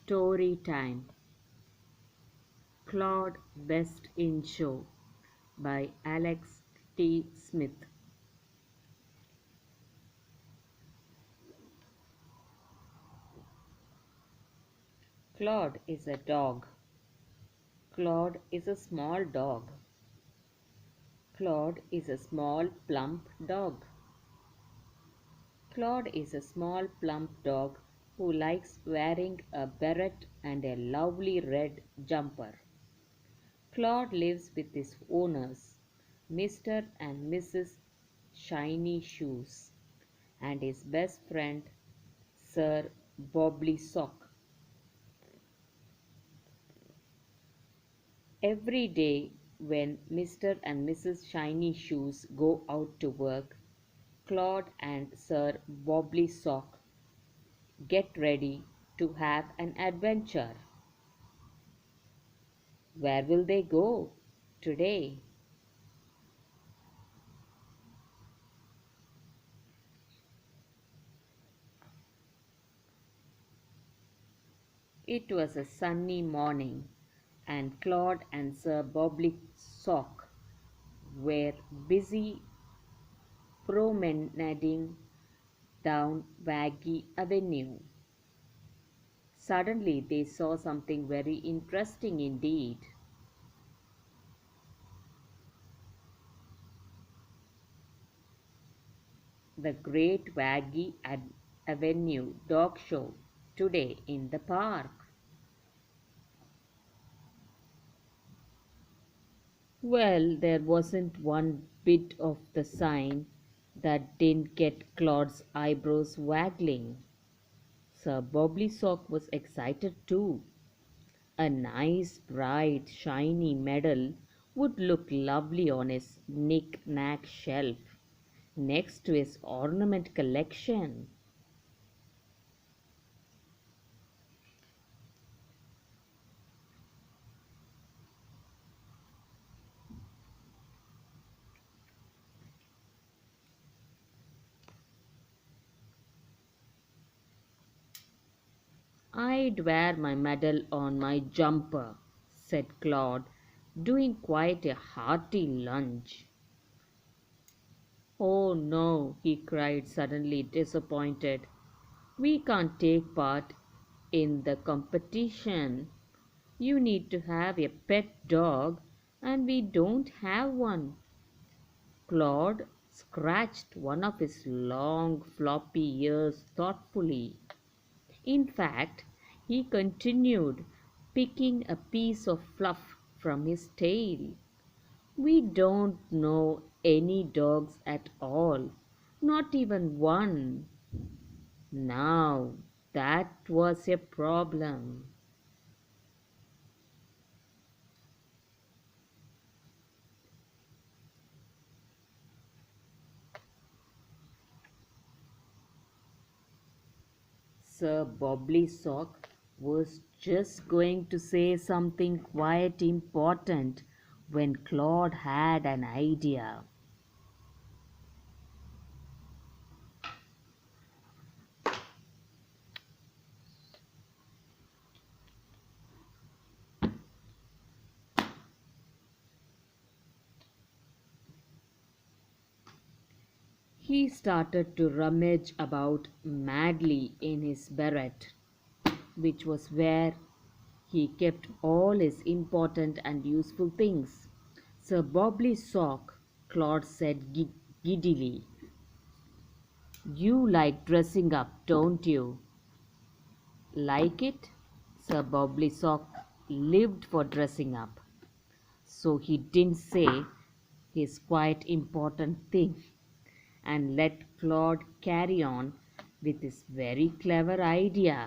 Story time. Claude Best in Show by Alex T. Smith. Claude is a dog. Claude is a small dog. Claude is a small plump dog. Claude is a small plump dog who likes wearing a beret and a lovely red jumper. Claude lives with his owners, Mr. and Mrs. Shiny Shoes, and his best friend, Sir Bobbly Sock. Every day, when Mr. and Mrs. Shiny Shoes go out to work, Claude and Sir Bobbly Sock get ready to have an adventure. Where will they go today? It was a sunny morning, and Claude and Sir Bobbly Sock were busy promenading down Waggy Avenue. Suddenly they saw something very interesting indeed. The Great Avenue Dog Show today in the park. Well, there wasn't one bit of the sign that didn't get Claude's eyebrows waggling. Sir Bobbly Sock was excited too. A nice, bright, shiny medal would look lovely on his knick-knack shelf next to his ornament collection. "I'd wear my medal on my jumper," said Claude, doing quite a hearty lunge. "Oh no," he cried, suddenly disappointed. "We can't take part in the competition. You need to have a pet dog, and we don't have one." Claude scratched one of his long floppy ears thoughtfully. In fact, he continued, picking a piece of fluff from his tail. "We don't know any dogs at all, not even one." Now that was a problem. Sir Bobbly Sock was just going to say something quite important when Claude had an idea. He started to rummage about madly in his beret, which was where he kept all his important and useful things. "Sir Bobbly Sock," Claude said giddily, "you like dressing up, don't you?" "Like it?" Sir Bobbly Sock lived for dressing up, so he didn't say his quite important thing and let Claude carry on with his very clever idea.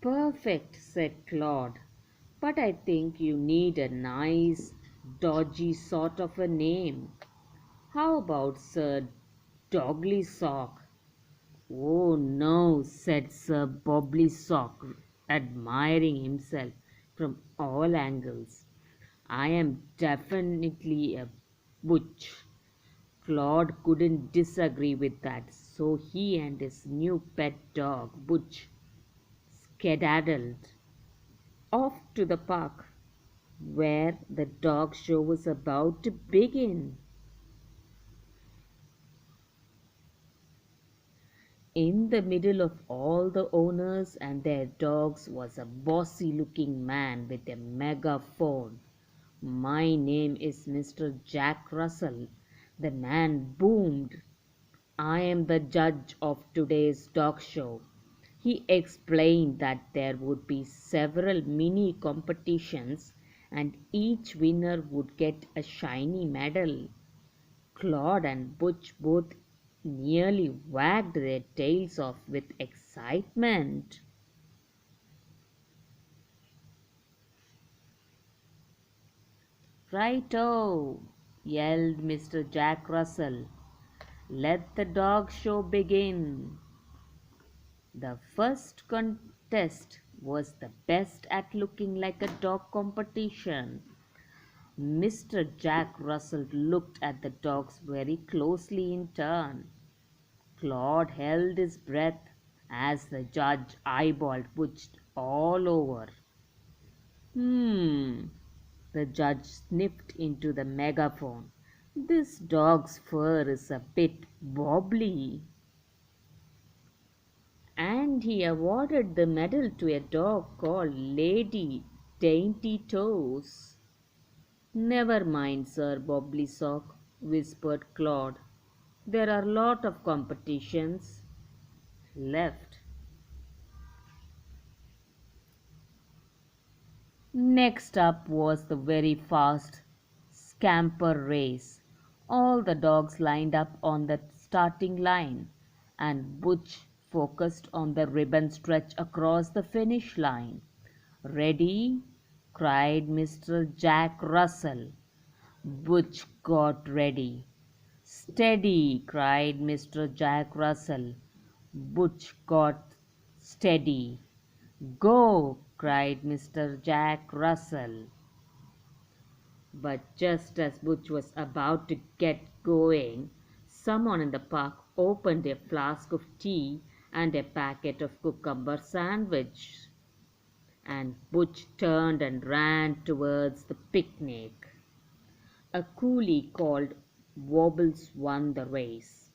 "Perfect," said Claude, "but I think you need a nice, dodgy sort of a name. How about Sir Dogly Sock?" "Oh no," said Sir Bobbly Sock, admiring himself from all angles. "I am definitely a Butch. Claude couldn't disagree with that, so he and his new pet dog, Butch, skedaddled off to the park, where the dog show was about to begin. In the middle of all the owners and their dogs was a bossy looking man with a megaphone. "My name is Mr. Jack Russell," the man boomed. "I am the judge of today's dog show." He explained that there would be several mini competitions and each winner would get a shiny medal. Claude and Butch both nearly wagged their tails off with excitement. "Righto!" yelled Mr. Jack Russell. "Let the dog show begin." The first contest was the best at looking like a dog competition. Mr. Jack Russell looked at the dogs very closely in turn. Claude held his breath as the judge eyeballed Butch all over. "Hmm," the judge sniffed into the megaphone. "This dog's fur is a bit wobbly." And he awarded the medal to a dog called Lady Dainty Toes. "Never mind, Sir Bobblysock," whispered Claude. "There are lot of competitions left." Next up was the very fast scamper race. All the dogs lined up on the starting line, and Butch focused on the ribbon stretch across the finish line. "Ready?" cried Mr. Jack Russell. Butch got ready. "Steady!" cried Mr. Jack Russell. Butch got steady. "Go!" cried Mr. Jack Russell. But just as Butch was about to get going, someone in the park opened a flask of tea and a packet of cucumber sandwich, and Butch turned and ran towards the picnic. A coolie called Wobbles won the race.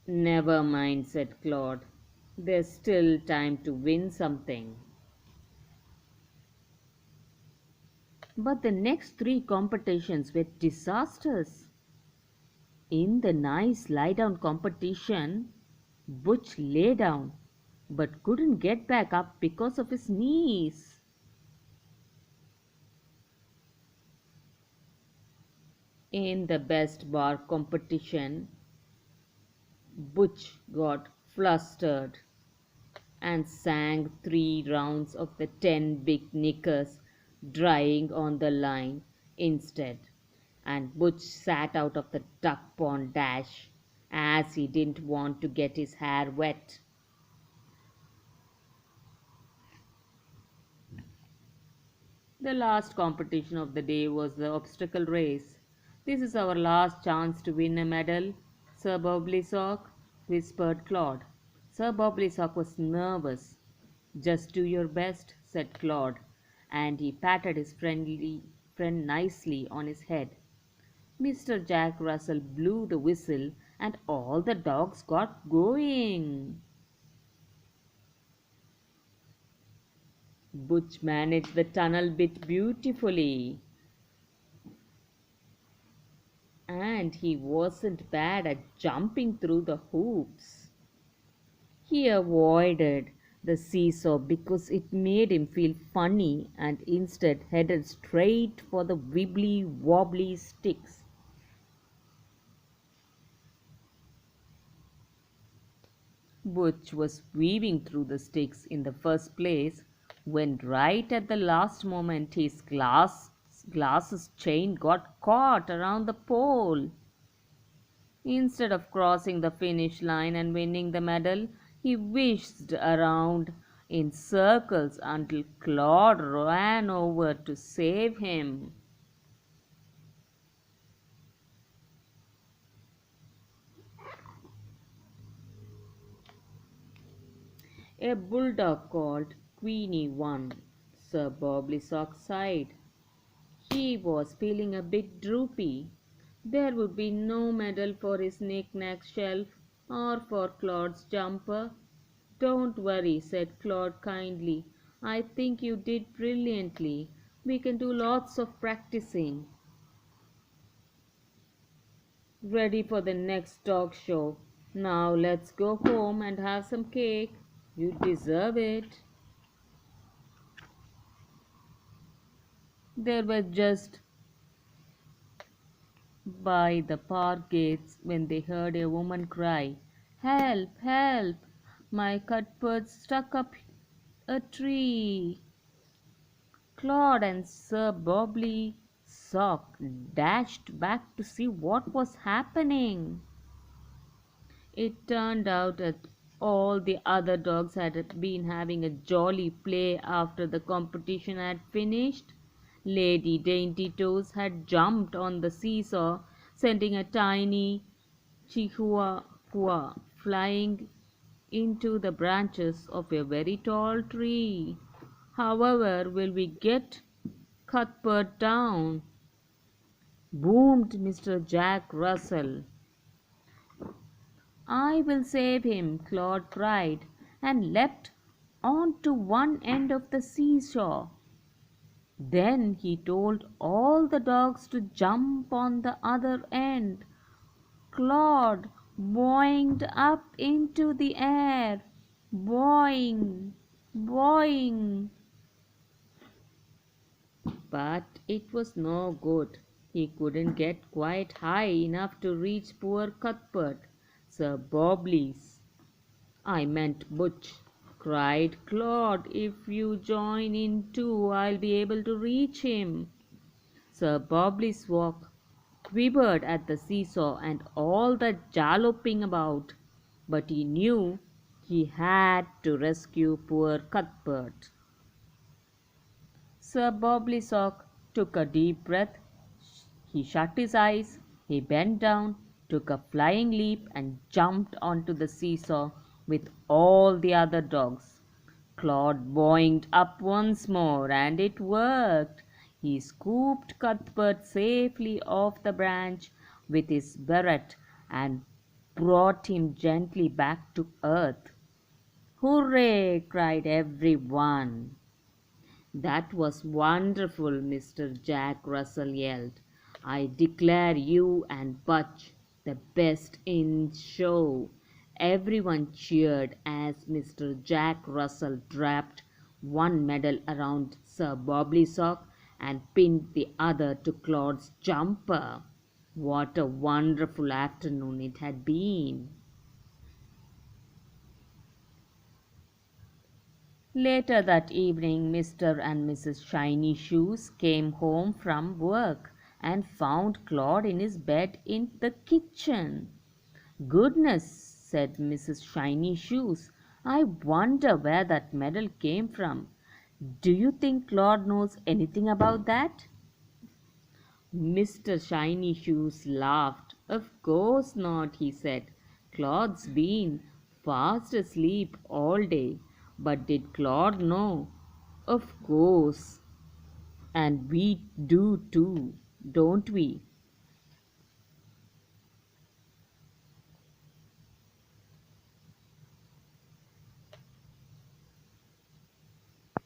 "Never mind," said Claude. "There's still time to win something." But the next three competitions were disasters. In the nice lie down competition, Butch lay down but couldn't get back up because of his knees. In the best bar competition, Butch got flustered and sang 3 rounds of the 10 big knickers drying on the line instead. And Butch sat out of the duck pond dash as he didn't want to get his hair wet. The last competition of the day was the obstacle race. "This is our last chance to win a medal, Sir Bobblysock," whispered Claude. Sir Bobblysock was nervous. "Just do your best," said Claude, and he patted his friend nicely on his head. Mr. Jack Russell blew the whistle and all the dogs got going. Butch managed the tunnel bit beautifully, and he wasn't bad at jumping through the hoops. He avoided the seesaw because it made him feel funny and instead headed straight for the wibbly wobbly sticks. Butch was weaving through the sticks in the first place when right at the last moment his glasses chain got caught around the pole. Instead of crossing the finish line and winning the medal, he whizzed around in circles until Claude ran over to save him. A bulldog called Queenie won. Sir Bobley Sock sighed. He was feeling a bit droopy. There would be no medal for his knick-knack shelf or for Claude's jumper. Don't worry, said Claude kindly. I think you did brilliantly. We can do lots of practicing. Ready for the next dog show. Now let's go home and have some cake. You deserve it. They were just by the park gates when they heard a woman cry, "Help! Help! My cutpurse stuck up a tree!" Claude and Sir Bobley Sock dashed back to see what was happening. It turned out that all the other dogs had been having a jolly play after the competition had finished. Lady Dainty Toes had jumped on the seesaw, sending a tiny chihuahua flying into the branches of a very tall tree. "However will we get Cuthbert down?" boomed Mr. Jack Russell. "I will save him," Claude cried, and leapt on to one end of the seesaw. Then he told all the dogs to jump on the other end. Claude boinged up into the air. Boing, boing. But it was no good. He couldn't get quite high enough to reach poor Cuthbert. Sir Bobley's, I meant Butch, cried Claude. "If you join in too, I'll be able to reach him." Sir Bobley's walk quivered at the seesaw and all the jaloping about, but he knew he had to rescue poor Cuthbert. Sir Bobley Sock took a deep breath. He shut his eyes. He bent down, took a flying leap, and jumped onto the seesaw with all the other dogs. Claude boinged up once more, and it worked. He scooped Cuthbert safely off the branch with his beret and brought him gently back to earth. "Hooray!" cried everyone. "That was wonderful!" Mr. Jack Russell yelled. "I declare you and Butch the best in show." Everyone cheered as Mr. Jack Russell draped one medal around Sir Bobley Sock and pinned the other to Claude's jumper. What a wonderful afternoon it had been! Later that evening Mr. and Mrs. Shiny Shoes came home from work and found Claude in his bed in the kitchen. "Goodness," said Mrs. Shiny Shoes, "I wonder where that medal came from. Do you think Claude knows anything about that?" Mr. Shiny Shoes laughed. "Of course not," he said. "Claude's been fast asleep all day. But did Claude know? Of course. And we do too, don't we?